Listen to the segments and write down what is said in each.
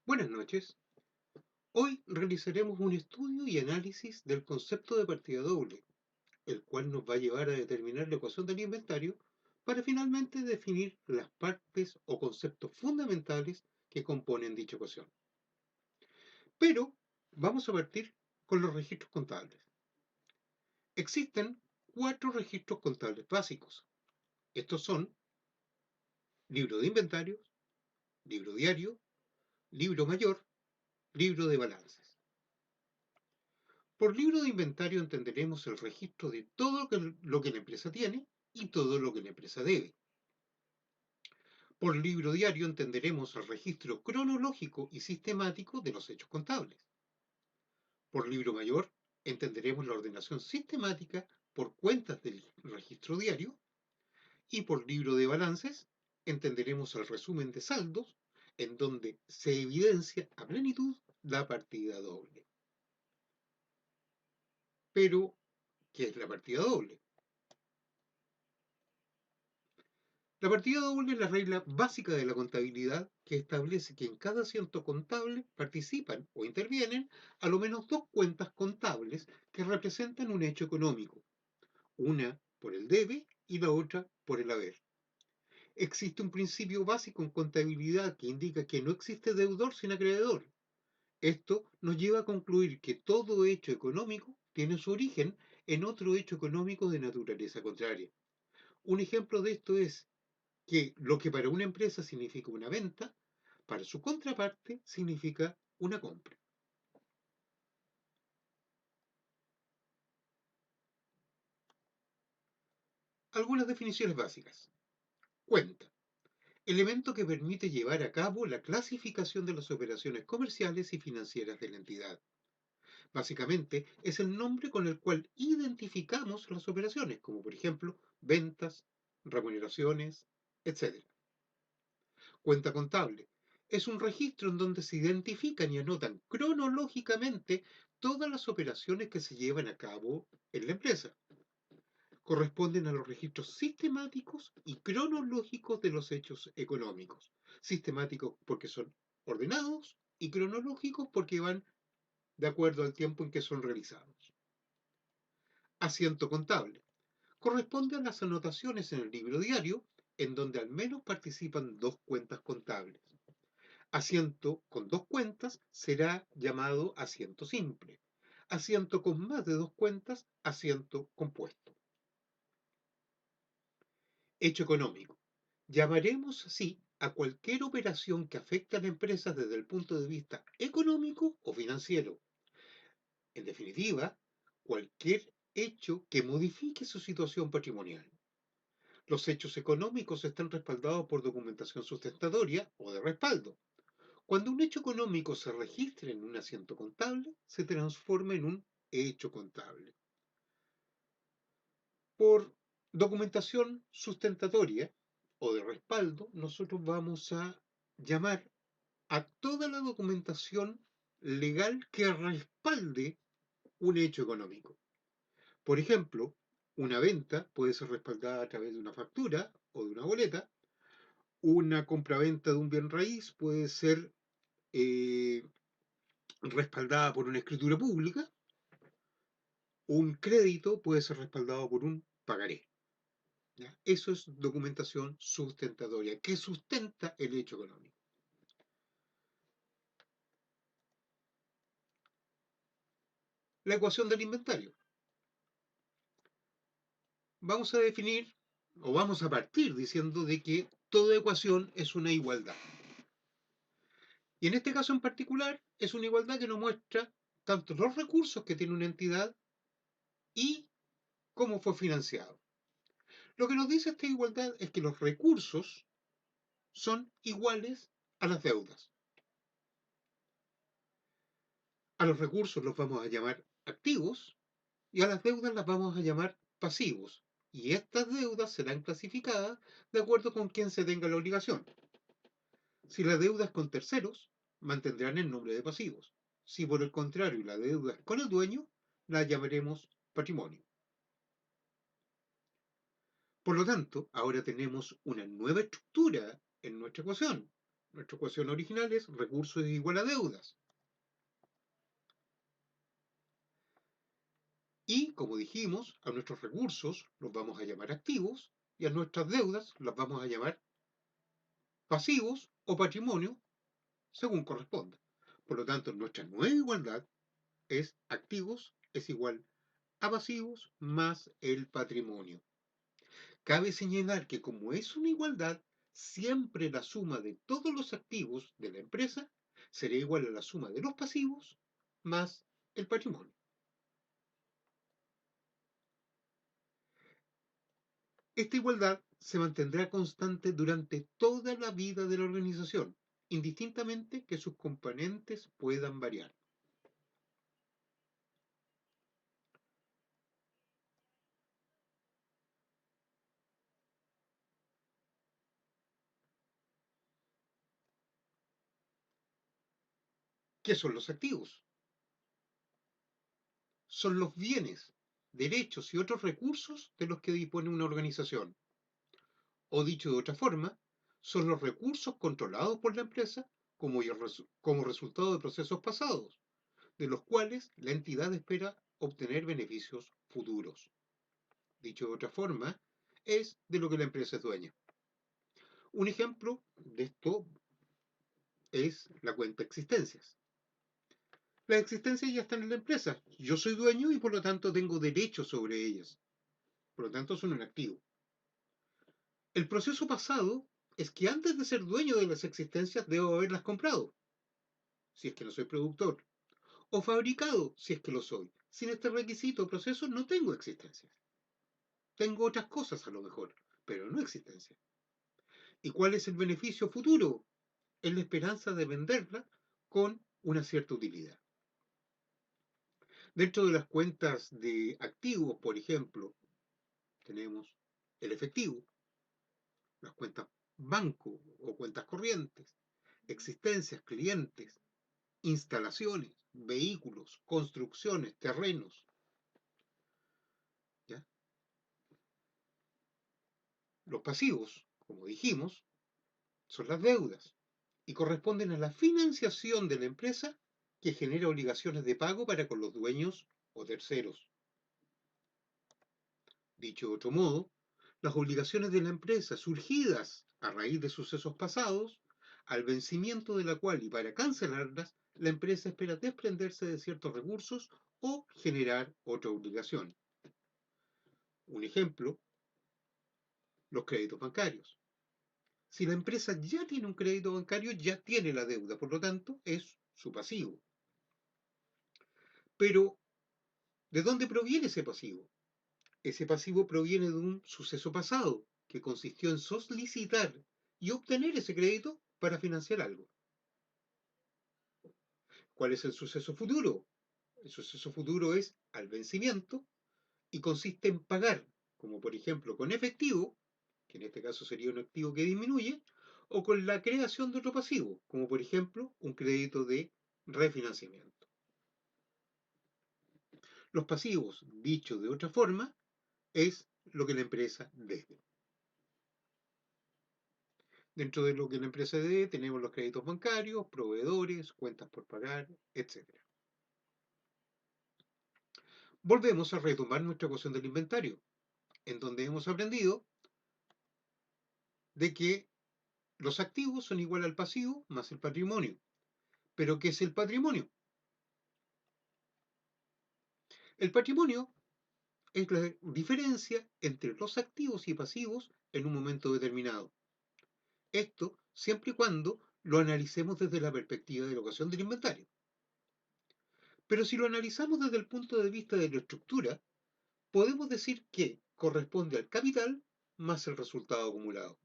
Buenas noches. Hoy realizaremos un estudio y análisis del concepto de partida doble, el cual nos va a llevar a determinar la ecuación del inventario para finalmente definir las partes o conceptos fundamentales que componen dicha ecuación. Pero vamos a partir con los registros contables. Existen cuatro registros contables básicos. Estos son libro de inventarios, libro diario, libro mayor, libro de balances. Por libro de inventario entenderemos el registro de todo lo que la empresa tiene y todo lo que la empresa debe. Por libro diario entenderemos el registro cronológico y sistemático de los hechos contables. Por libro mayor entenderemos la ordenación sistemática por cuentas del registro diario. Y por libro de balances entenderemos el resumen de saldos en donde se evidencia a plenitud la partida doble. Pero, ¿qué es la partida doble? La partida doble es la regla básica de la contabilidad que establece que en cada asiento contable participan o intervienen a lo menos dos cuentas contables que representan un hecho económico, una por el debe y la otra por el haber. Existe un principio básico en contabilidad que indica que no existe deudor sin acreedor. Esto nos lleva a concluir que todo hecho económico tiene su origen en otro hecho económico de naturaleza contraria. Un ejemplo de esto es que lo que para una empresa significa una venta, para su contraparte significa una compra. Algunas definiciones básicas. Cuenta. Elemento que permite llevar a cabo la clasificación de las operaciones comerciales y financieras de la entidad. Básicamente, es el nombre con el cual identificamos las operaciones, como por ejemplo ventas, remuneraciones, etc. Cuenta contable. Es un registro en donde se identifican y anotan cronológicamente todas las operaciones que se llevan a cabo en la empresa. Corresponden a los registros sistemáticos y cronológicos de los hechos económicos. Sistemáticos porque son ordenados y cronológicos porque van de acuerdo al tiempo en que son realizados. Asiento contable. Corresponde a las anotaciones en el libro diario en donde al menos participan dos cuentas contables. Asiento con dos cuentas será llamado asiento simple. Asiento con más de dos cuentas, asiento compuesto. Hecho económico. Llamaremos así a cualquier operación que afecte a la empresa desde el punto de vista económico o financiero. En definitiva, cualquier hecho que modifique su situación patrimonial. Los hechos económicos están respaldados por documentación sustentatoria o de respaldo. Cuando un hecho económico se registra en un asiento contable, se transforma en un hecho contable. Por documentación sustentatoria o de respaldo, nosotros vamos a llamar a toda la documentación legal que respalde un hecho económico. Por ejemplo, una venta puede ser respaldada a través de una factura o de una boleta. Una compraventa de un bien raíz puede ser eh, respaldada por una escritura pública. Un crédito puede ser respaldado por un pagaré. ¿Ya? Eso es documentación sustentatoria, que sustenta el hecho económico. La ecuación del inventario. Vamos a definir, o vamos a partir diciendo de que toda ecuación es una igualdad. Y en este caso en particular, es una igualdad que nos muestra tanto los recursos que tiene una entidad y cómo fue financiado. Lo que nos dice esta igualdad es que los recursos son iguales a las deudas. A los recursos los vamos a llamar activos y a las deudas las vamos a llamar pasivos. Y estas deudas serán clasificadas de acuerdo con quién se tenga la obligación. Si la deuda es con terceros, mantendrán el nombre de pasivos. Si por el contrario la deuda es con el dueño, la llamaremos patrimonio. Por lo tanto, ahora tenemos una nueva estructura en nuestra ecuación. Nuestra ecuación original es recursos es igual a deudas. Y, como dijimos, a nuestros recursos los vamos a llamar activos y a nuestras deudas las vamos a llamar pasivos o patrimonio, según corresponda. Por lo tanto, nuestra nueva igualdad es activos es igual a pasivos más el patrimonio. Cabe señalar que como es una igualdad, siempre la suma de todos los activos de la empresa será igual a la suma de los pasivos más el patrimonio. Esta igualdad se mantendrá constante durante toda la vida de la organización, indistintamente que sus componentes puedan variar. ¿Qué son los activos? Son los bienes, derechos y otros recursos de los que dispone una organización. O dicho de otra forma, son los recursos controlados por la empresa como resultado de procesos pasados, de los cuales la entidad espera obtener beneficios futuros. Dicho de otra forma, es de lo que la empresa es dueña. Un ejemplo de esto es la cuenta existencias. Las existencias ya están en la empresa. Yo soy dueño y por lo tanto tengo derechos sobre ellas. Por lo tanto son un activo. El proceso pasado es que antes de ser dueño de las existencias debo haberlas comprado, si es que no soy productor, o fabricado, si es que lo soy. Sin este requisito o proceso no tengo existencias. Tengo otras cosas a lo mejor, pero no existencias. ¿Y cuál es el beneficio futuro? Es la esperanza de venderla con una cierta utilidad. Dentro de las cuentas de activos, por ejemplo, tenemos el efectivo, las cuentas banco o cuentas corrientes, existencias, clientes, instalaciones, vehículos, construcciones, terrenos. ¿Ya? Los pasivos, como dijimos, son las deudas y corresponden a la financiación de la empresa que genera obligaciones de pago para con los dueños o terceros. Dicho de otro modo, las obligaciones de la empresa surgidas a raíz de sucesos pasados, al vencimiento de la cual y para cancelarlas, la empresa espera desprenderse de ciertos recursos o generar otra obligación. Un ejemplo, los créditos bancarios. Si la empresa ya tiene un crédito bancario, ya tiene la deuda, por lo tanto, es su pasivo. Pero, ¿de dónde proviene ese pasivo? Ese pasivo proviene de un suceso pasado que consistió en solicitar y obtener ese crédito para financiar algo. ¿Cuál es el suceso futuro? El suceso futuro es al vencimiento y consiste en pagar, como por ejemplo con efectivo, que en este caso sería un activo que disminuye, o con la creación de otro pasivo, como por ejemplo un crédito de refinanciamiento. Los pasivos, dicho de otra forma, es lo que la empresa debe. Dentro de lo que la empresa debe tenemos los créditos bancarios, proveedores, cuentas por pagar, etc. Volvemos a retomar nuestra ecuación del inventario, en donde hemos aprendido de que los activos son igual al pasivo más el patrimonio. ¿Pero qué es el patrimonio? El patrimonio es la diferencia entre los activos y pasivos en un momento determinado. Esto siempre y cuando lo analicemos desde la perspectiva de la ecuación del inventario. Pero si lo analizamos desde el punto de vista de la estructura, podemos decir que corresponde al capital más el resultado acumulado.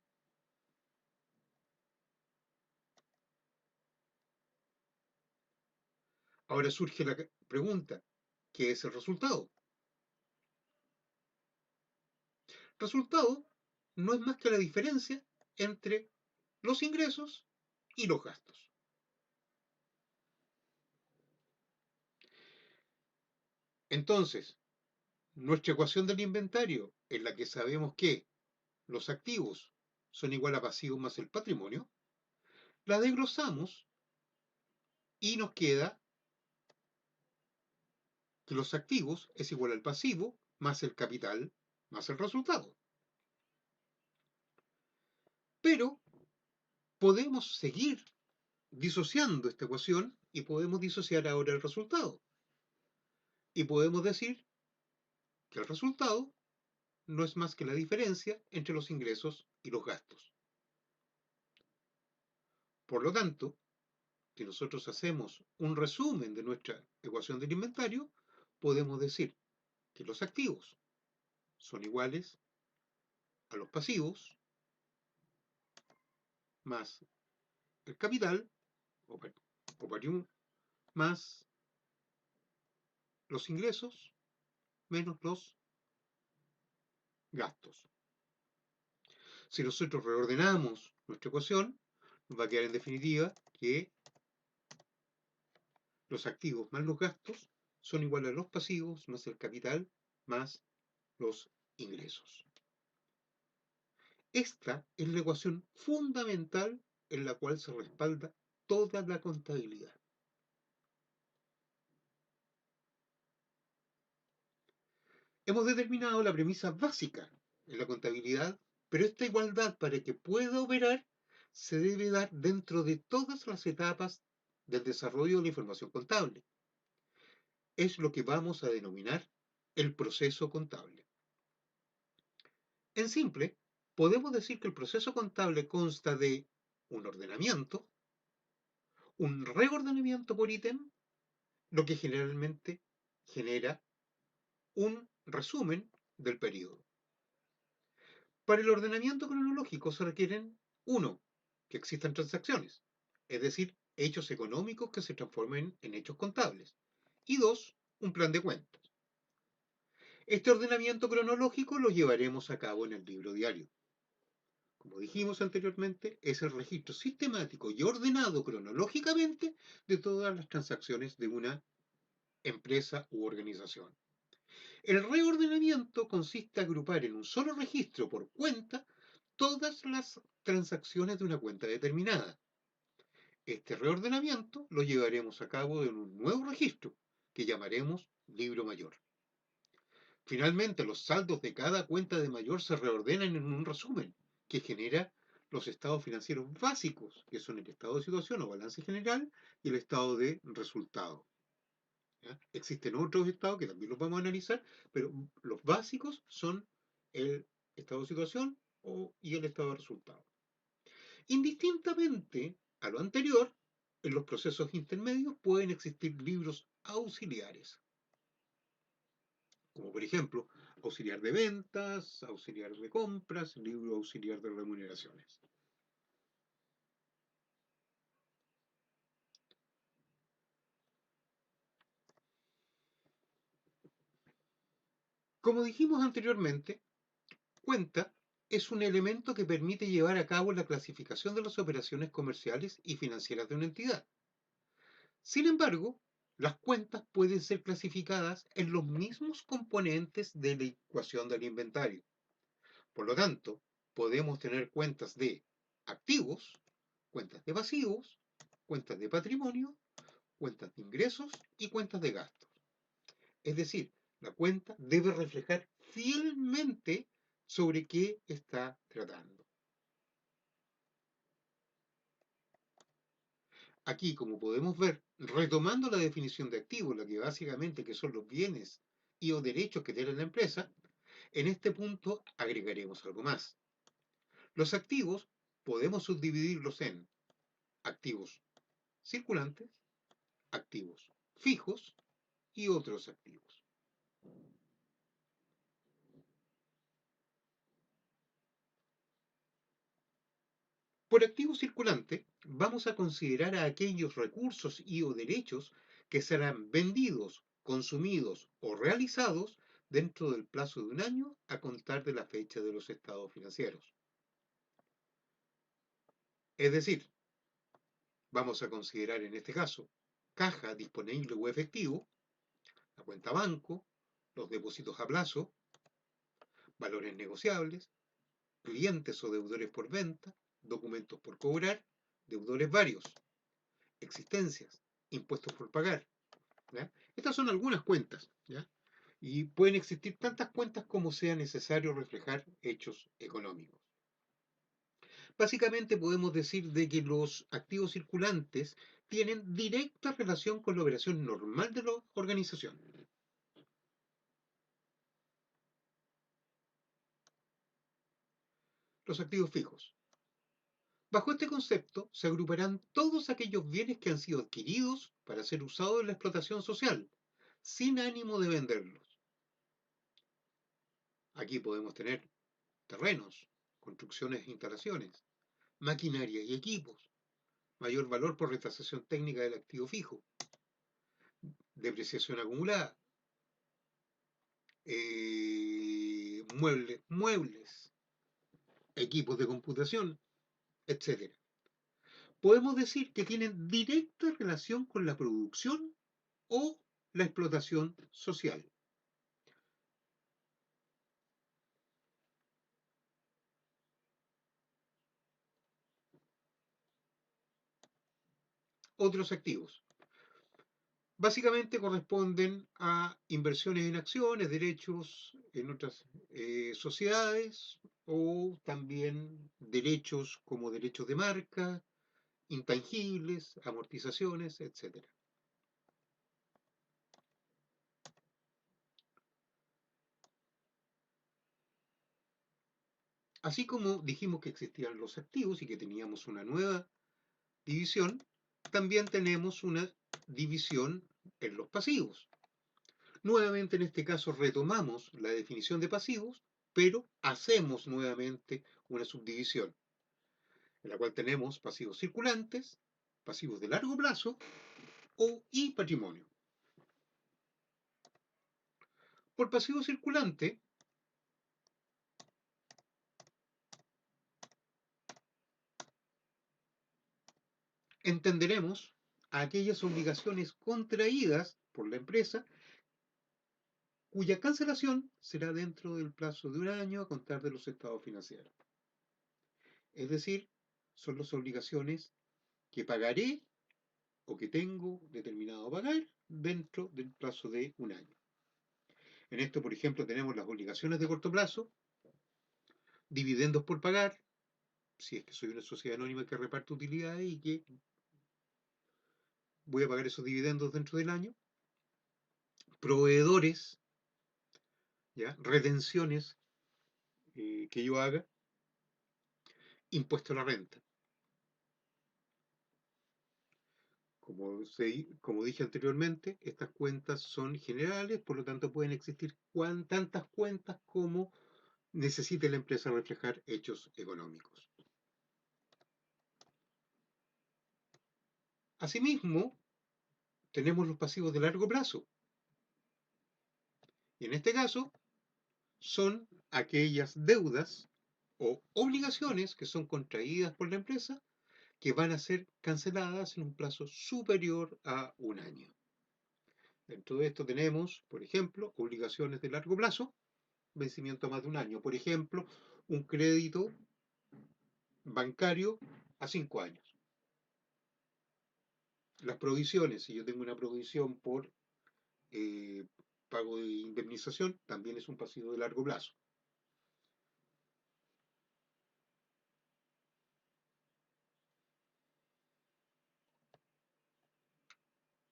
Ahora surge la pregunta, ¿qué es el resultado? Resultado no es más que la diferencia entre los ingresos y los gastos. Entonces, nuestra ecuación del inventario, en la que sabemos que los activos son igual a pasivos más el patrimonio, La desglosamos y nos queda que los activos es igual al pasivo más el capital más el resultado. Pero podemos seguir disociando esta ecuación y podemos disociar ahora el resultado. Y podemos decir que el resultado no es más que la diferencia entre los ingresos y los gastos. Por lo tanto, si nosotros hacemos un resumen de nuestra ecuación del inventario, podemos decir que los activos son iguales a los pasivos más el capital, o más los ingresos menos los gastos. Si nosotros reordenamos nuestra ecuación, nos va a quedar en definitiva que los activos más los gastos son iguales a los pasivos más el capital más los ingresos. Esta es la ecuación fundamental en la cual se respalda toda la contabilidad. Hemos determinado la premisa básica en la contabilidad, pero esta igualdad, para que pueda operar, se debe dar dentro de todas las etapas del desarrollo de la información contable. Es lo que vamos a denominar el proceso contable. En simple, podemos decir que el proceso contable consta de un ordenamiento, un reordenamiento por ítem, lo que generalmente genera un resumen del periodo. Para el ordenamiento cronológico se requieren, uno, que existan transacciones, es decir, hechos económicos que se transformen en hechos contables, y dos, un plan de cuentas. Este ordenamiento cronológico lo llevaremos a cabo en el libro diario. Como dijimos anteriormente, es el registro sistemático y ordenado cronológicamente de todas las transacciones de una empresa u organización. El reordenamiento consiste en agrupar en un solo registro por cuenta todas las transacciones de una cuenta determinada. Este reordenamiento lo llevaremos a cabo en un nuevo registro que llamaremos libro mayor. Finalmente, los saldos de cada cuenta de mayor se reordenan en un resumen que genera los estados financieros básicos, que son el estado de situación o balance general y el estado de resultado. ¿Ya? Existen otros estados que también los vamos a analizar, pero los básicos son el estado de situación y el estado de resultado. Indistintamente a lo anterior, en los procesos intermedios pueden existir libros auxiliares, como por ejemplo, auxiliar de ventas, auxiliar de compras, libro auxiliar de remuneraciones. Como dijimos anteriormente, cuenta es un elemento que permite llevar a cabo la clasificación de las operaciones comerciales y financieras de una entidad. Sin embargo, las cuentas pueden ser clasificadas en los mismos componentes de la ecuación del inventario. Por lo tanto, podemos tener cuentas de activos, cuentas de pasivos, cuentas de patrimonio, cuentas de ingresos y cuentas de gastos. Es decir, la cuenta debe reflejar fielmente sobre qué está tratando. Aquí, como podemos ver, retomando la definición de activos, la que básicamente que son los bienes y o derechos que tiene la empresa, en este punto agregaremos algo más. Los activos podemos subdividirlos en activos circulantes, activos fijos y otros activos. Por activo circulante, vamos a considerar a aquellos recursos y o derechos que serán vendidos, consumidos o realizados dentro del plazo de un año a contar de la fecha de los estados financieros. Es decir, vamos a considerar en este caso caja disponible o efectivo, la cuenta banco, los depósitos a plazo, valores negociables, clientes o deudores por venta, documentos por cobrar, deudores varios, existencias, impuestos por pagar. ¿Ya? Estas son algunas cuentas, ¿ya? Y pueden existir tantas cuentas como sea necesario reflejar hechos económicos. Básicamente podemos decir de que los activos circulantes tienen directa relación con la operación normal de la organización. Los activos fijos. Bajo este concepto se agruparán todos aquellos bienes que han sido adquiridos para ser usados en la explotación social, sin ánimo de venderlos. Aquí podemos tener terrenos, construcciones e instalaciones, maquinaria y equipos, mayor valor por retrasación técnica del activo fijo, depreciación acumulada, muebles, equipos de computación, etcétera. Podemos decir que tienen directa relación con la producción o la explotación social. Otros activos. Básicamente corresponden a inversiones en acciones, derechos en otras sociedades o también derechos como derechos de marca, intangibles, amortizaciones, etcétera. Así como dijimos que existían los activos y que teníamos una nueva división, también tenemos una división en los pasivos. Nuevamente en este caso retomamos la definición de pasivos, pero hacemos nuevamente una subdivisión, en la cual tenemos pasivos circulantes, pasivos de largo plazo y patrimonio. Por pasivo circulante entenderemos a aquellas obligaciones contraídas por la empresa cuya cancelación será dentro del plazo de un año a contar de los estados financieros. Es decir, son las obligaciones que pagaré o que tengo determinado a pagar dentro del plazo de un año. En esto, por ejemplo, tenemos las obligaciones de corto plazo, dividendos por pagar, si es que soy una sociedad anónima que reparte utilidades y que voy a pagar esos dividendos dentro del año, proveedores, ¿ya? Retenciones que yo haga, impuesto a la renta. Como dije anteriormente, estas cuentas son generales, por lo tanto pueden existir tantas cuentas como necesite la empresa reflejar hechos económicos. Asimismo, tenemos los pasivos de largo plazo. Y en este caso, son aquellas deudas o obligaciones que son contraídas por la empresa que van a ser canceladas en un plazo superior a un año. Dentro de esto tenemos, por ejemplo, obligaciones de largo plazo, vencimiento a más de un año. Por ejemplo, un crédito bancario a 5 años. Las provisiones, si yo tengo una provisión por eh, pago de indemnización, también es un pasivo de largo plazo.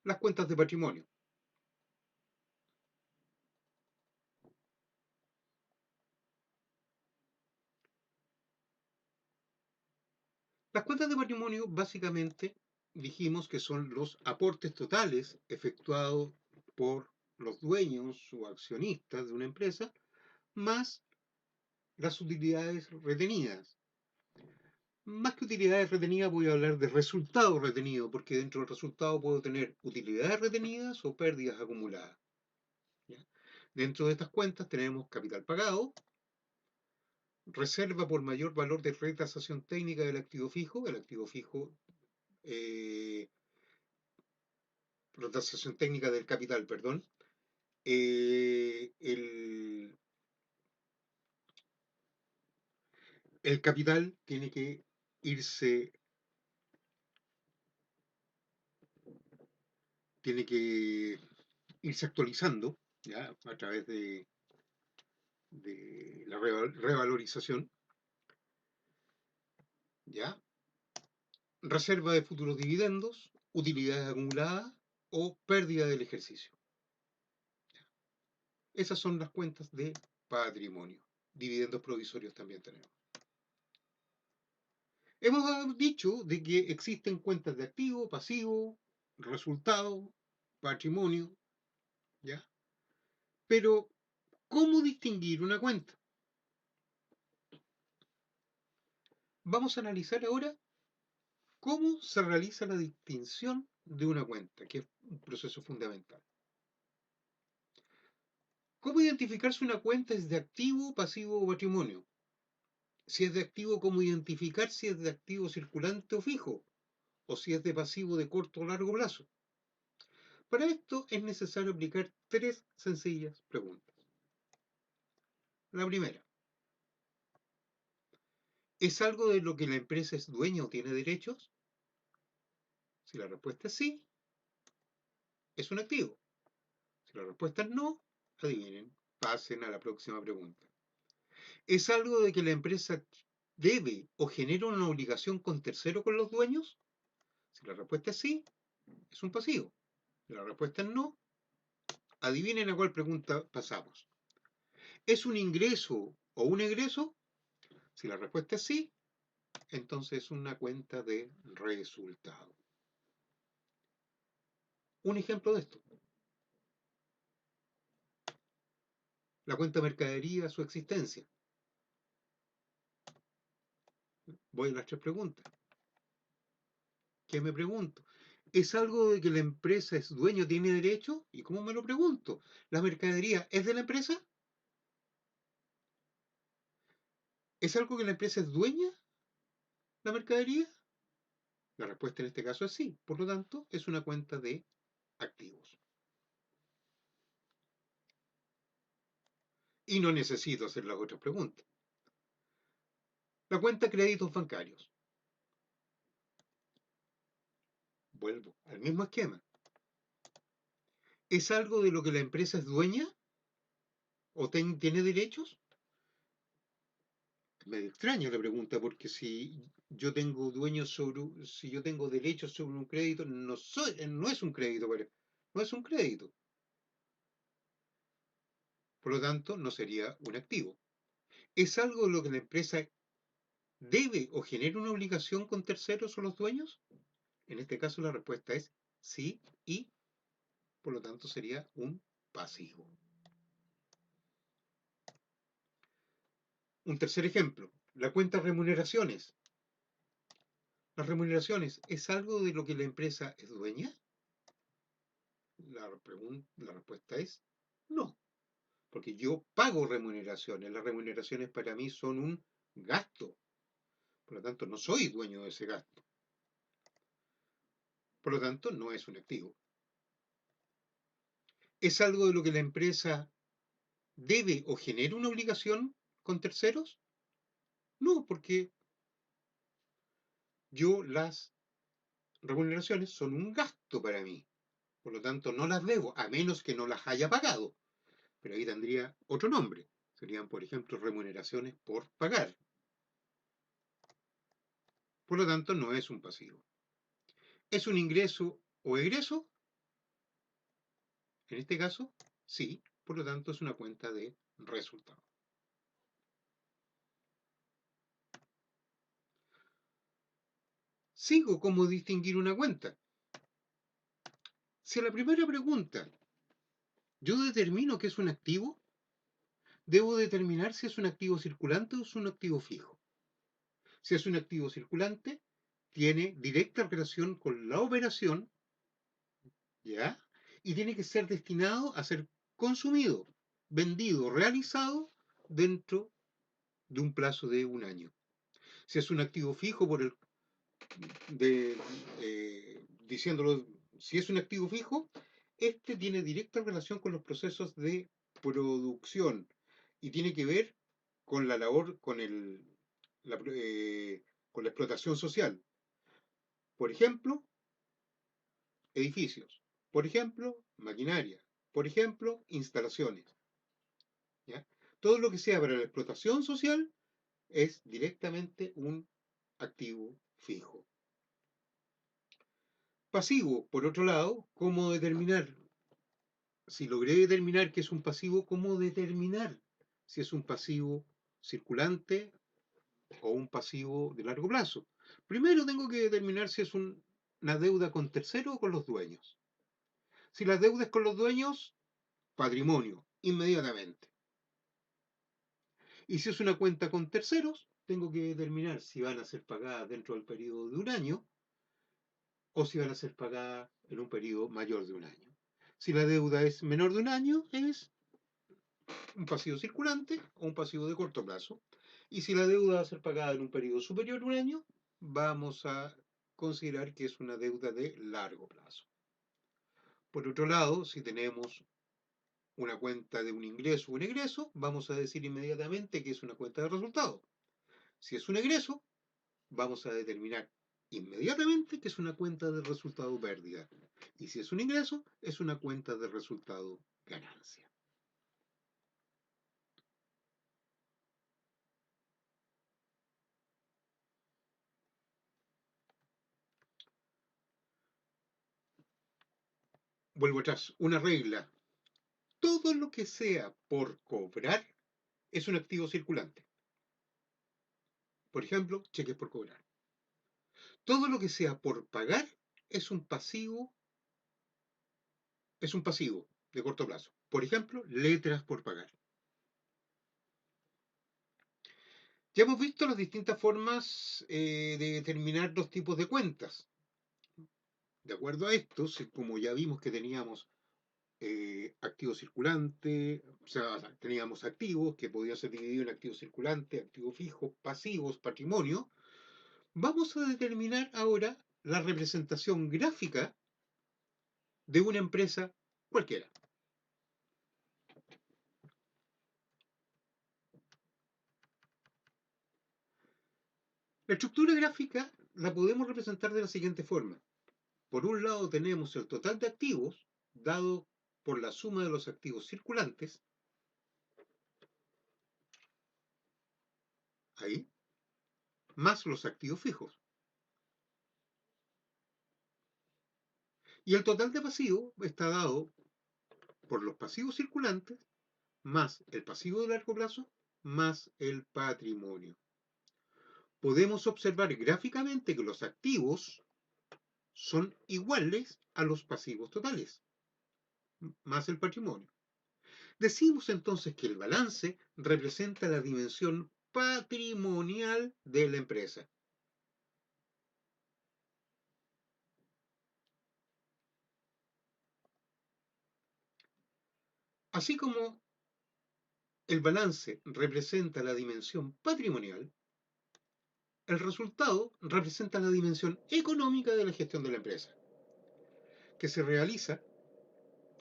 Las cuentas de patrimonio. Las cuentas de patrimonio básicamente dijimos que son los aportes totales efectuados por los dueños o accionistas de una empresa, más las utilidades retenidas. Más que utilidades retenidas voy a hablar de resultado retenido, porque dentro del resultado puedo tener utilidades retenidas o pérdidas acumuladas. ¿Ya? Dentro de estas cuentas tenemos capital pagado, reserva por mayor valor de retasación técnica del activo fijo, eh, retasación técnica del capital, perdón, eh, el, el capital tiene que irse tiene que irse actualizando, ¿ya? A través de la revalorización, ¿ya? Reserva de futuros dividendos, utilidades acumuladas o pérdida del ejercicio. Esas son las cuentas de patrimonio. Dividendos provisorios también tenemos. Hemos dicho de que existen cuentas de activo, pasivo, resultado, patrimonio, ¿ya? Pero, ¿cómo distinguir una cuenta? Vamos a analizar ahora cómo se realiza la distinción de una cuenta, que es un proceso fundamental. ¿Cómo identificar si una cuenta es de activo, pasivo o patrimonio? Si es de activo, ¿cómo identificar si es de activo circulante o fijo? O si es de pasivo de corto o largo plazo. Para esto es necesario aplicar tres sencillas preguntas. La primera, ¿es algo de lo que la empresa es dueña o tiene derechos? Si la respuesta es sí, es un activo. Si la respuesta es no, adivinen, pasen a la próxima pregunta. ¿Es algo de que la empresa debe o genera una obligación con tercero con los dueños? Si la respuesta es sí, es un pasivo. Si la respuesta es no, adivinen a cuál pregunta pasamos. ¿Es un ingreso o un egreso? Si la respuesta es sí, entonces es una cuenta de resultado. Un ejemplo de esto. La cuenta mercadería, su existencia. Voy a las tres preguntas. ¿Qué me pregunto? ¿Es algo de que la empresa es dueño, tiene derecho? ¿Y cómo me lo pregunto? ¿La mercadería es de la empresa? ¿Es algo que la empresa es dueña, la mercadería? La respuesta en este caso es sí. Por lo tanto, es una cuenta de activos. Y no necesito hacer las otras preguntas. La cuenta de créditos bancarios. Vuelvo al mismo esquema. ¿Es algo de lo que la empresa es dueña o tiene derechos? Medio extraña la pregunta, porque si yo tengo si yo tengo derechos sobre un crédito, no es un crédito, no es un crédito. Por lo tanto, no sería un activo. ¿Es algo de lo que la empresa debe o genera una obligación con terceros o los dueños? En este caso la respuesta es sí y por lo tanto sería un pasivo. Un tercer ejemplo, la cuenta remuneraciones. ¿Las remuneraciones es algo de lo que la empresa es dueña? La respuesta es no, porque yo pago remuneraciones. Las remuneraciones para mí son un gasto. Por lo tanto, no soy dueño de ese gasto. Por lo tanto, no es un activo. ¿Es algo de lo que la empresa debe o genera una obligación con terceros? No, porque las remuneraciones son un gasto para mí. Por lo tanto, no las debo, a menos que no las haya pagado. Pero ahí tendría otro nombre. Serían, por ejemplo, remuneraciones por pagar. Por lo tanto, no es un pasivo. ¿Es un ingreso o egreso? En este caso, sí. Por lo tanto, es una cuenta de resultado. Sigo cómo distinguir una cuenta. Si a la primera pregunta yo determino que es un activo, debo determinar si es un activo circulante o es un activo fijo. Si es un activo circulante, tiene directa relación con la operación, ¿ya? Y tiene que ser destinado a ser consumido, vendido, realizado dentro de un plazo de un año. Si es un activo fijo, de, diciéndolo, si es un activo fijo, este tiene directa relación con los procesos de producción y tiene que ver con la labor, la, con la explotación social. Por ejemplo, edificios. Por ejemplo, maquinaria. Por ejemplo, instalaciones. ¿Ya? Todo lo que sea para la explotación social es directamente un activo fijo. Pasivo, por otro lado, ¿cómo determinar? Si logré determinar que es un pasivo, ¿cómo determinar si es un pasivo circulante o un pasivo de largo plazo? Primero tengo que determinar si es una deuda con terceros o con los dueños. Si la deuda es con los dueños, patrimonio, inmediatamente. Y si es una cuenta con terceros, tengo que determinar si van a ser pagadas dentro del periodo de un año o si van a ser pagadas en un periodo mayor de un año. Si la deuda es menor de un año, es un pasivo circulante o un pasivo de corto plazo. Y si la deuda va a ser pagada en un periodo superior a un año, vamos a considerar que es una deuda de largo plazo. Por otro lado, si tenemos una cuenta de un ingreso o un egreso, vamos a decir inmediatamente que es una cuenta de resultado. Si es un egreso, vamos a determinar inmediatamente que es una cuenta de resultado pérdida. Y si es un ingreso, es una cuenta de resultado ganancia. Vuelvo atrás, una regla. Todo lo que sea por cobrar es un activo circulante. Por ejemplo, cheques por cobrar. Todo lo que sea por pagar es un pasivo de corto plazo. Por ejemplo, letras por pagar. Ya hemos visto las distintas formas de determinar los tipos de cuentas. De acuerdo a esto, como ya vimos que teníamos activo circulante, o sea, teníamos activos que podían ser divididos en activo circulante, activo fijo, pasivos, patrimonio, vamos a determinar ahora la representación gráfica de una empresa cualquiera. La estructura gráfica la podemos representar de la siguiente forma. Por un lado tenemos el total de activos dado por la suma de los activos circulantes, ahí, más los activos fijos. Y el total de pasivos está dado por los pasivos circulantes más el pasivo de largo plazo más el patrimonio. Podemos observar gráficamente que los activos son iguales a los pasivos totales, más el patrimonio. Decimos entonces que el balance representa la dimensión patrimonial de la empresa. Así como el balance representa la dimensión patrimonial, el resultado representa la dimensión económica de la gestión de la empresa, que se realiza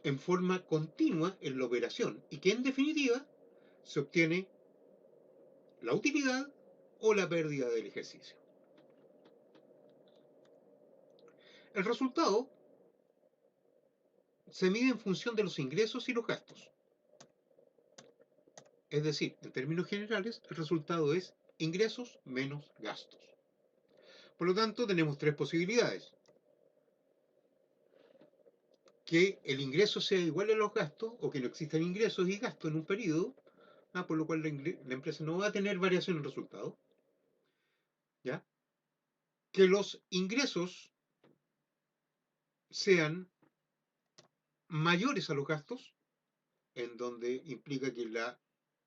en forma continua en la operación y que en definitiva se obtiene la utilidad o la pérdida del ejercicio. El resultado se mide en función de los ingresos y los gastos. Es decir, en términos generales, el resultado es ingresos menos gastos. Por lo tanto, tenemos tres posibilidades. Que el ingreso sea igual a los gastos o que no existan ingresos y gastos en un periodo, por lo cual la empresa no va a tener variación en el resultado. ¿Ya? Que los ingresos sean mayores a los gastos, en donde implica que la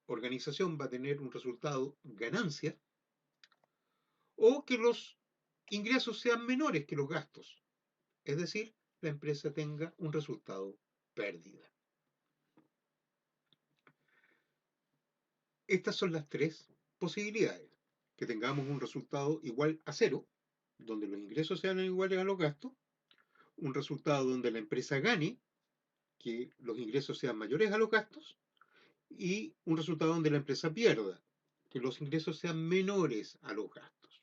organización va a tener un resultado ganancia, o que los ingresos sean menores que los gastos, es decir, la empresa tenga un resultado pérdida. Estas son las tres posibilidades. Que tengamos un resultado igual a cero, donde los ingresos sean iguales a los gastos, un resultado donde la empresa gane, que los ingresos sean mayores a los gastos, y un resultado donde la empresa pierda, que los ingresos sean menores a los gastos.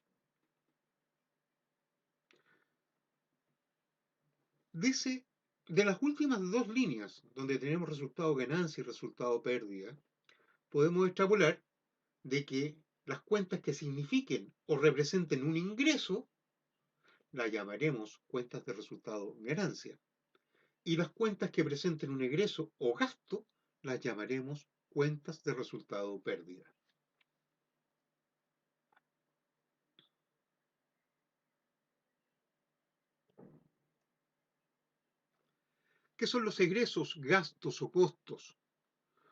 Dice De las últimas dos líneas, donde tenemos resultado ganancia y resultado pérdida, podemos extrapolar de que las cuentas que signifiquen o representen un ingreso, las llamaremos cuentas de resultado ganancia. Y las cuentas que presenten un egreso o gasto, las llamaremos cuentas de resultado pérdida. ¿Qué son los egresos, gastos o costos?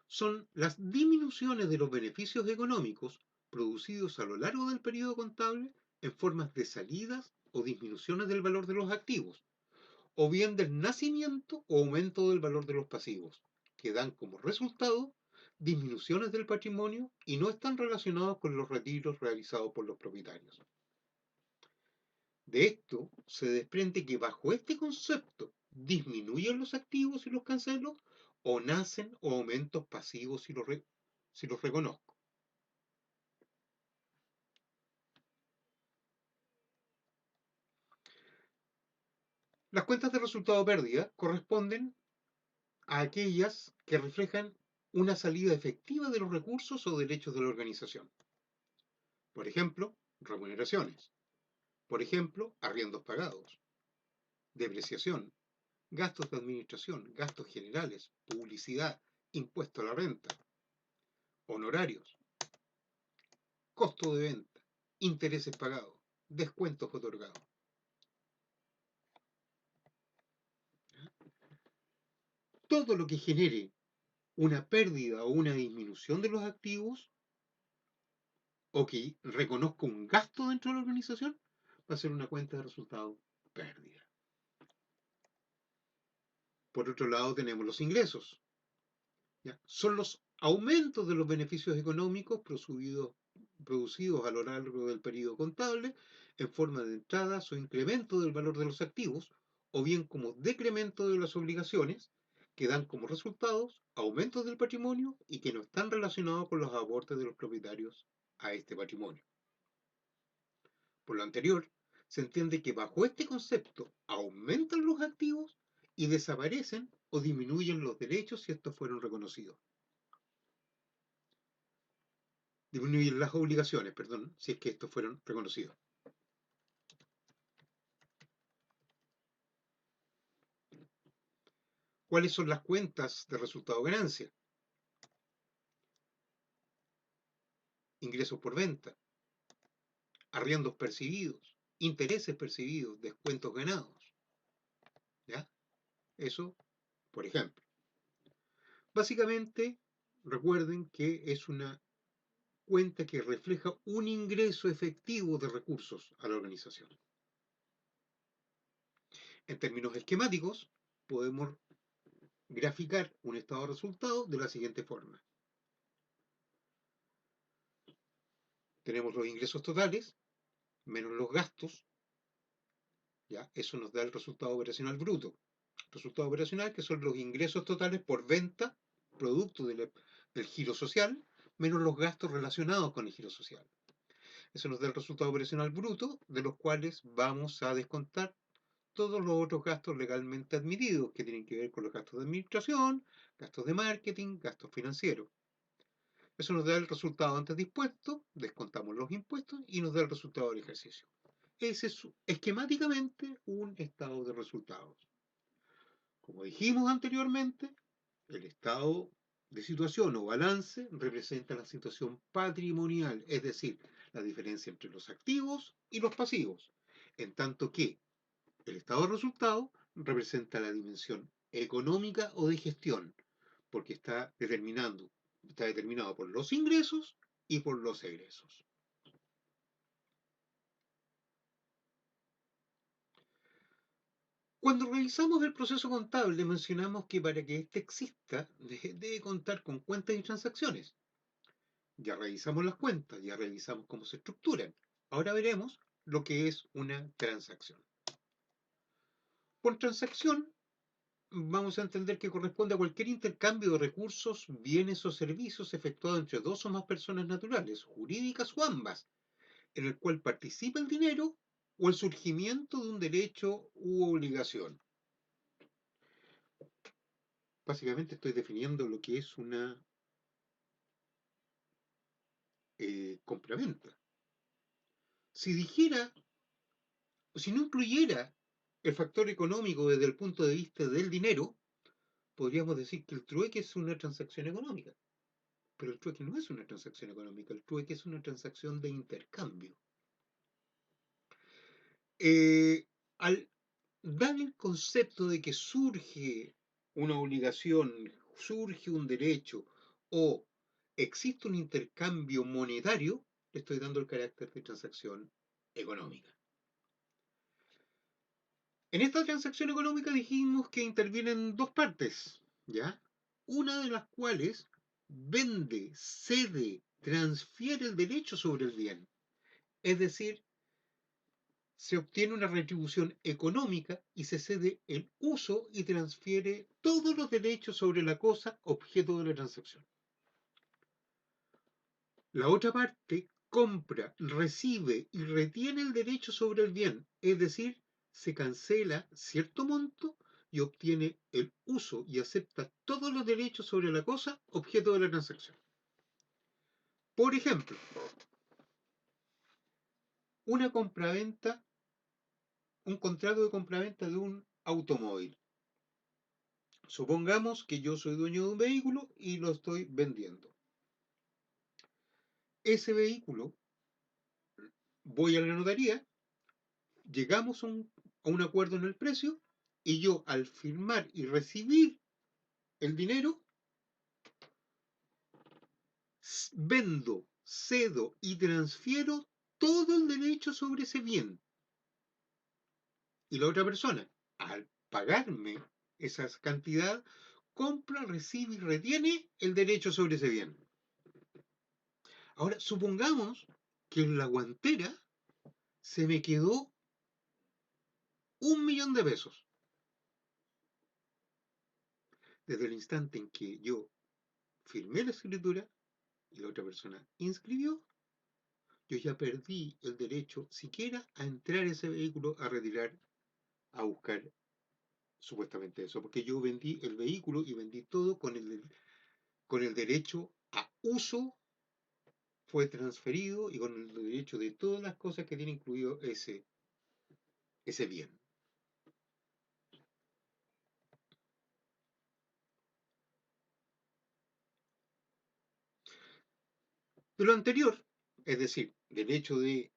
Son las disminuciones de los beneficios económicos producidos a lo largo del periodo contable en formas de salidas o disminuciones del valor de los activos, o bien del nacimiento o aumento del valor de los pasivos, que dan como resultado disminuciones del patrimonio y no están relacionados con los retiros realizados por los propietarios. De esto se desprende que bajo este concepto disminuyen los activos si los cancelo o nacen o aumentos pasivos si los reconozco. Las cuentas de resultado pérdida corresponden a aquellas que reflejan una salida efectiva de los recursos o derechos de la organización. Por ejemplo, remuneraciones. Por ejemplo, arriendos pagados, depreciación, gastos de administración, gastos generales, publicidad, impuesto a la renta, honorarios, costo de venta, intereses pagados, descuentos otorgados. Todo lo que genere una pérdida o una disminución de los activos o que reconozca un gasto dentro de la organización va a ser una cuenta de resultado pérdida. Por otro lado tenemos los ingresos. ¿Ya? Son los aumentos de los beneficios económicos producidos a lo largo del periodo contable en forma de entradas o incremento del valor de los activos, o bien como decremento de las obligaciones, que dan como resultados aumentos del patrimonio y que no están relacionados con los aportes de los propietarios a este patrimonio. Por lo anterior, se entiende que bajo este concepto aumentan los activos y desaparecen o disminuyen los derechos si estos fueron reconocidos. Disminuyen las obligaciones, perdón, si es que estos fueron reconocidos. ¿Cuáles son las cuentas de resultado ganancia? Ingresos por venta, arriendos percibidos, intereses percibidos, descuentos ganados. ¿Ya? Eso, por ejemplo. Básicamente, recuerden que es una cuenta que refleja un ingreso efectivo de recursos a la organización. En términos esquemáticos, podemos graficar un estado de resultado de la siguiente forma. Tenemos los ingresos totales menos los gastos, ¿ya? Eso nos da el resultado operacional bruto. Resultado operacional, que son los ingresos totales por venta, producto del giro social, menos los gastos relacionados con el giro social. Eso nos da el resultado operacional bruto, de los cuales vamos a descontar todos los otros gastos legalmente admitidos, que tienen que ver con los gastos de administración, gastos de marketing, gastos financieros. Eso nos da el resultado antes de impuestos, descontamos los impuestos y nos da el resultado del ejercicio. Ese es esquemáticamente un estado de resultados. Como dijimos anteriormente, el estado de situación o balance representa la situación patrimonial, es decir, la diferencia entre los activos y los pasivos, en tanto que el estado de resultado representa la dimensión económica o de gestión, porque está determinado por los ingresos y por los egresos. Cuando realizamos el proceso contable, mencionamos que para que éste exista, debe contar con cuentas y transacciones. Ya revisamos las cuentas, ya revisamos cómo se estructuran. Ahora veremos lo que es una transacción. Por transacción, vamos a entender que corresponde a cualquier intercambio de recursos, bienes o servicios efectuado entre dos o más personas naturales, jurídicas o ambas, en el cual participa el dinero o el surgimiento de un derecho u obligación. básicamente estoy definiendo lo que es una compraventa. Si dijera, si no incluyera el factor económico desde el punto de vista del dinero, podríamos decir que el trueque es una transacción económica. Pero el trueque no es una transacción económica, el trueque es una transacción de intercambio. Al dar el concepto de que surge una obligación, surge un derecho o existe un intercambio monetario, le estoy dando el carácter de transacción económica. En esta transacción económica dijimos que intervienen dos partes, ¿ya? Una de las cuales vende, cede, transfiere el derecho sobre el bien. Es decir, se obtiene una retribución económica y se cede el uso y transfiere todos los derechos sobre la cosa objeto de la transacción. La otra parte compra, recibe y retiene el derecho sobre el bien, es decir, se cancela cierto monto y obtiene el uso y acepta todos los derechos sobre la cosa objeto de la transacción. Por ejemplo, una compraventa, un contrato de compraventa de un automóvil. Supongamos que yo soy dueño de un vehículo y lo estoy vendiendo. Ese vehículo, voy a la notaría, llegamos a un acuerdo en el precio y yo al firmar y recibir el dinero, vendo, cedo y transfiero todo el derecho sobre ese bien. Y la otra persona, al pagarme esa cantidad, compra, recibe y retiene el derecho sobre ese bien. Ahora, supongamos que en la guantera se me quedó 1.000.000 de pesos. Desde el instante en que yo firmé la escritura y la otra persona inscribió, yo ya perdí el derecho siquiera a entrar a ese vehículo a retirar, a buscar supuestamente eso, porque yo vendí el vehículo y vendí todo con el derecho a uso, fue transferido y con el derecho de todas las cosas que tiene incluido ese bien. De lo anterior, es decir, del hecho de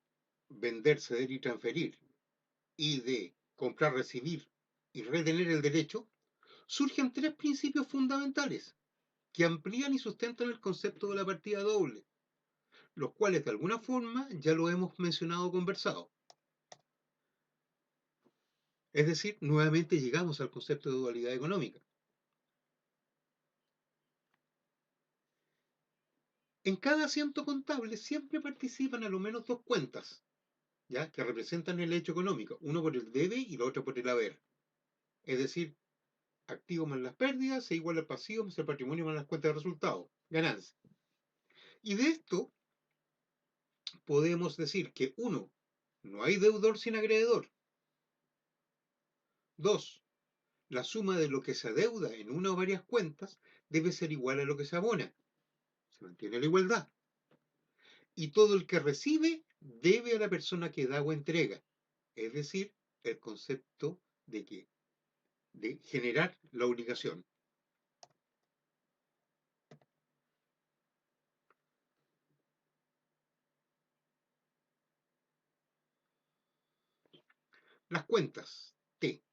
vender, ceder y transferir y de comprar, recibir y retener el derecho, surgen tres principios fundamentales que amplían y sustentan el concepto de la partida doble, los cuales de alguna forma ya lo hemos mencionado o conversado. Es decir, nuevamente llegamos al concepto de dualidad económica. En cada asiento contable siempre participan a lo menos dos cuentas, ¿ya? Que representan el hecho económico, uno por el debe y la otra por el haber. Es decir, activo más las pérdidas es igual al pasivo más el patrimonio más las cuentas de resultados, ganancia. Y de esto podemos decir que uno, no hay deudor sin acreedor. Dos, la suma de lo que se adeuda en una o varias cuentas debe ser igual a lo que se abona. Se mantiene la igualdad. Y todo el que recibe debe a la persona que da o entrega. Es decir, el concepto de generar la obligación. Las cuentas T.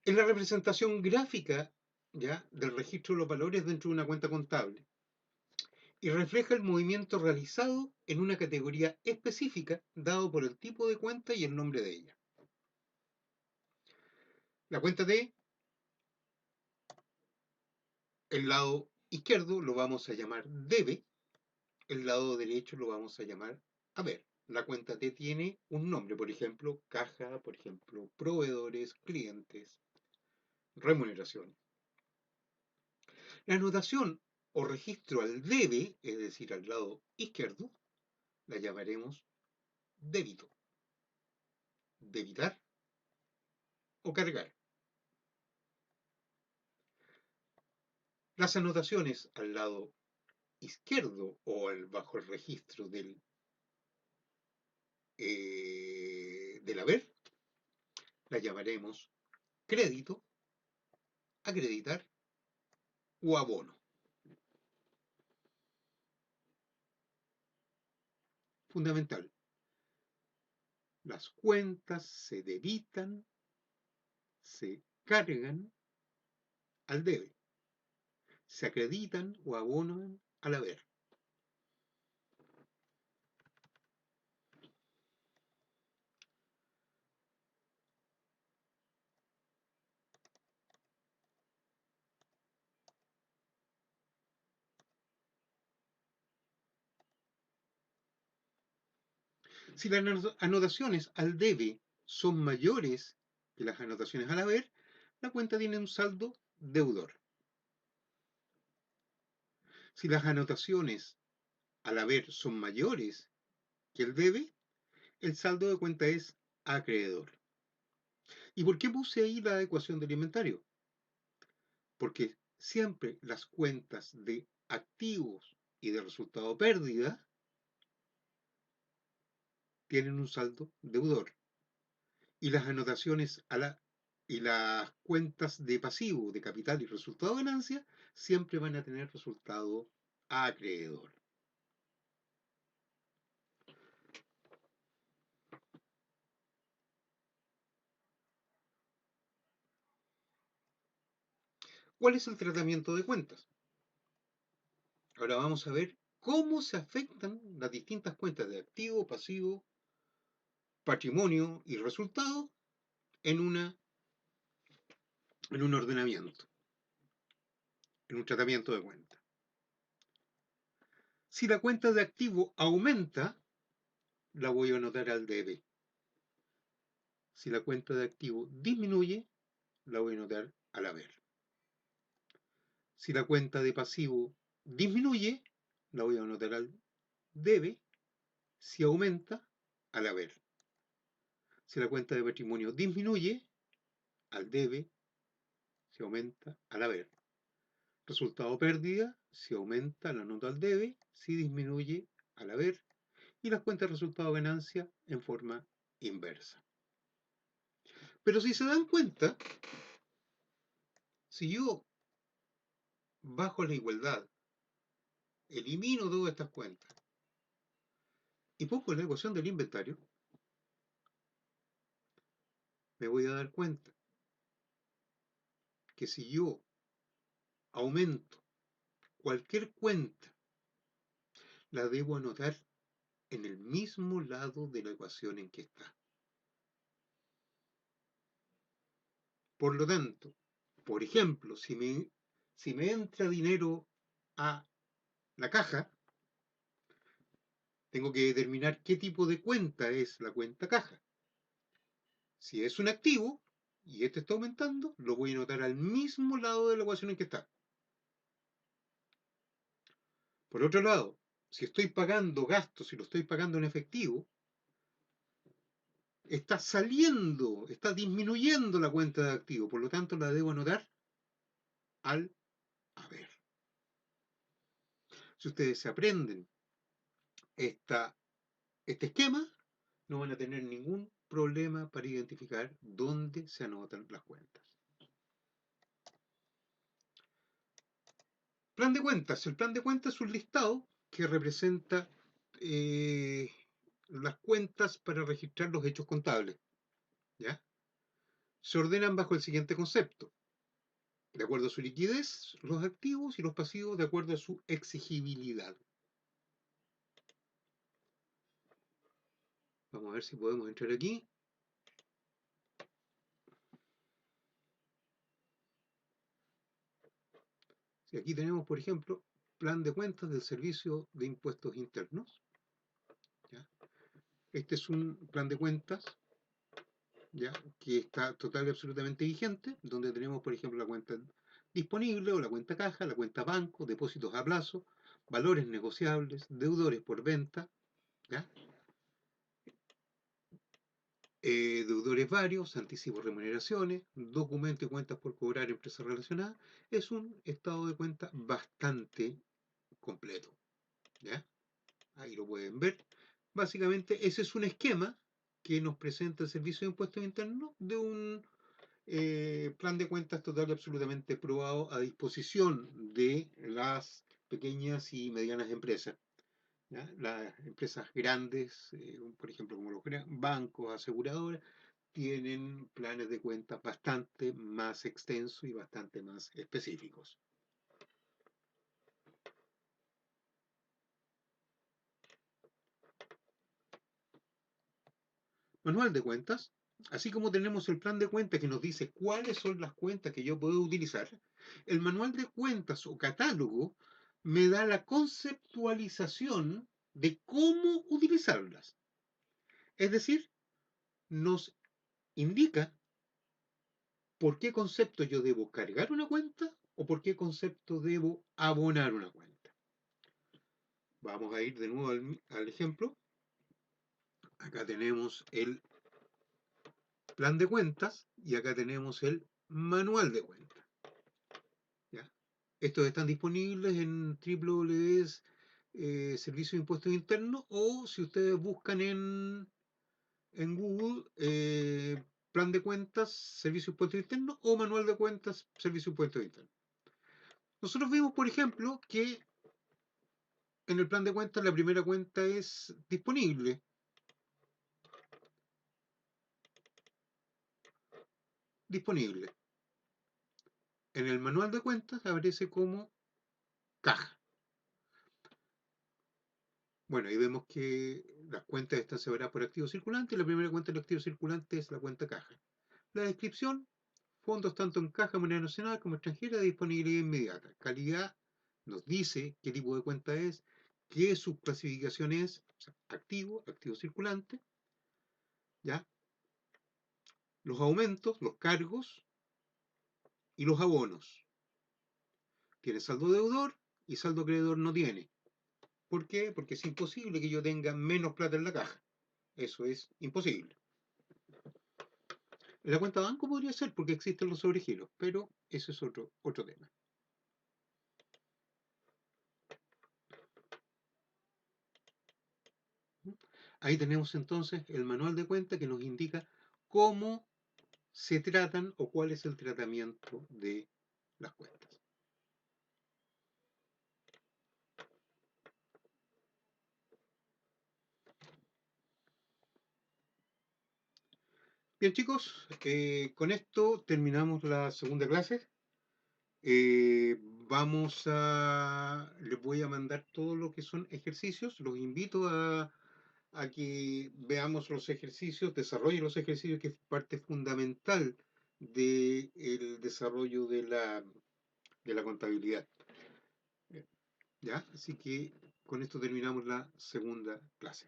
Es la representación gráfica, ¿ya?, del registro de los valores dentro de una cuenta contable y refleja el movimiento realizado en una categoría específica dado por el tipo de cuenta y el nombre de ella. La cuenta T, el lado izquierdo lo vamos a llamar debe, el lado derecho lo vamos a llamar haber. La cuenta T tiene un nombre, por ejemplo, caja, por ejemplo, proveedores, clientes, remuneración. La anotación o registro al debe, es decir, al lado izquierdo, la llamaremos débito, debitar o cargar. Las anotaciones al lado izquierdo o bajo el registro del haber las llamaremos crédito, acreditar o abono. Fundamental. Las cuentas se debitan, se cargan al debe, se acreditan o abonan al haber. Si las anotaciones al debe son mayores que las anotaciones al haber, la cuenta tiene un saldo deudor. Si las anotaciones al haber son mayores que el debe, el saldo de cuenta es acreedor. ¿Y por qué puse ahí la ecuación del inventario? Porque siempre las cuentas de activos y de resultado pérdida tienen un saldo deudor. Y las anotaciones y las cuentas de pasivo, de capital y resultado de ganancia, siempre van a tener resultado acreedor. ¿Cuál es el tratamiento de cuentas? Ahora vamos a ver cómo se afectan las distintas cuentas de activo, pasivo, patrimonio y resultado en un ordenamiento, en un tratamiento de cuenta. Si la cuenta de activo aumenta, la voy a anotar al debe. Si la cuenta de activo disminuye, la voy a anotar al haber. Si la cuenta de pasivo disminuye, la voy a anotar al debe. Si aumenta, al haber. Si la cuenta de patrimonio disminuye, al debe. Si aumenta, al haber. Resultado pérdida, si aumenta, la anoto al debe. Si disminuye, al haber. Y las cuentas de resultado ganancia en forma inversa. Pero si se dan cuenta, si yo bajo la igualdad, elimino todas estas cuentas y pongo la ecuación del inventario, me voy a dar cuenta que si yo aumento cualquier cuenta, la debo anotar en el mismo lado de la ecuación en que está. Por lo tanto, por ejemplo, si me entra dinero a la caja, tengo que determinar qué tipo de cuenta es la cuenta caja. Si es un activo y este está aumentando, lo voy a anotar al mismo lado de la ecuación en que está. Por otro lado, si estoy pagando gastos y lo estoy pagando en efectivo, está saliendo, está disminuyendo la cuenta de activo, por lo tanto la debo anotar al haber. Si ustedes se aprenden este esquema, no van a tener ningún problema para identificar dónde se anotan las cuentas. Plan de cuentas. El plan de cuentas es un listado que representa las cuentas para registrar los hechos contables. ¿Ya? Se ordenan bajo el siguiente concepto. De acuerdo a su liquidez, los activos y los pasivos de acuerdo a su exigibilidad. Vamos a ver si podemos entrar aquí. Si aquí tenemos, por ejemplo, plan de cuentas del Servicio de Impuestos Internos. ¿Ya? Este es un plan de cuentas, ¿ya?, que está total y absolutamente vigente, donde tenemos, por ejemplo, la cuenta disponible o la cuenta caja, la cuenta banco, depósitos a plazo, valores negociables, deudores por venta, ¿ya? deudores varios, anticipos remuneraciones, documento y cuentas por cobrar, empresas relacionadas. Es un estado de cuenta bastante completo. ¿Ya? Ahí lo pueden ver. Básicamente, ese es un esquema que nos presenta el Servicio de Impuestos Internos de un plan de cuentas total y absolutamente probado a disposición de las pequeñas y medianas empresas. ¿Ya? Las empresas grandes, por ejemplo, como los bancos, aseguradoras, tienen planes de cuentas bastante más extensos y bastante más específicos. Manual de cuentas, así como tenemos el plan de cuentas que nos dice cuáles son las cuentas que yo puedo utilizar, el manual de cuentas o catálogo me da la conceptualización de cómo utilizarlas. Es decir, nos indica por qué concepto yo debo cargar una cuenta o por qué concepto debo abonar una cuenta. Vamos a ir de nuevo al ejemplo. Acá tenemos el plan de cuentas y acá tenemos el manual de cuentas. ¿Ya? Estos están disponibles en www. Servicio de Impuestos Internos o si ustedes buscan en Google plan de cuentas, Servicio de Impuestos Internos o manual de cuentas, Servicio de Impuestos Internos. Nosotros vimos, por ejemplo, que en el plan de cuentas la primera cuenta es disponible. Disponible. En el manual de cuentas aparece como caja. Bueno, ahí vemos que las cuentas están separadas por activo circulante. La primera cuenta del activo circulante es la cuenta caja. La descripción, fondos tanto en caja, moneda nacional como extranjera, de disponibilidad inmediata. Calidad nos dice qué tipo de cuenta es, qué subclasificación es, o sea, activo, activo circulante, ¿ya? Los aumentos, los cargos y los abonos. Tiene saldo deudor y saldo acreedor no tiene. ¿Por qué? Porque es imposible que yo tenga menos plata en la caja. Eso es imposible. En la cuenta de banco podría ser porque existen los sobregiros, pero ese es otro tema. Ahí tenemos entonces el manual de cuenta que nos indica cómo se tratan o cuál es el tratamiento de las cuentas. Bien chicos, con esto terminamos la segunda clase. Les voy a mandar todo lo que son ejercicios. Los invito a que veamos los ejercicios, desarrollen los ejercicios, que es parte fundamental del desarrollo de la contabilidad. ¿Ya? Así que con esto terminamos la segunda clase.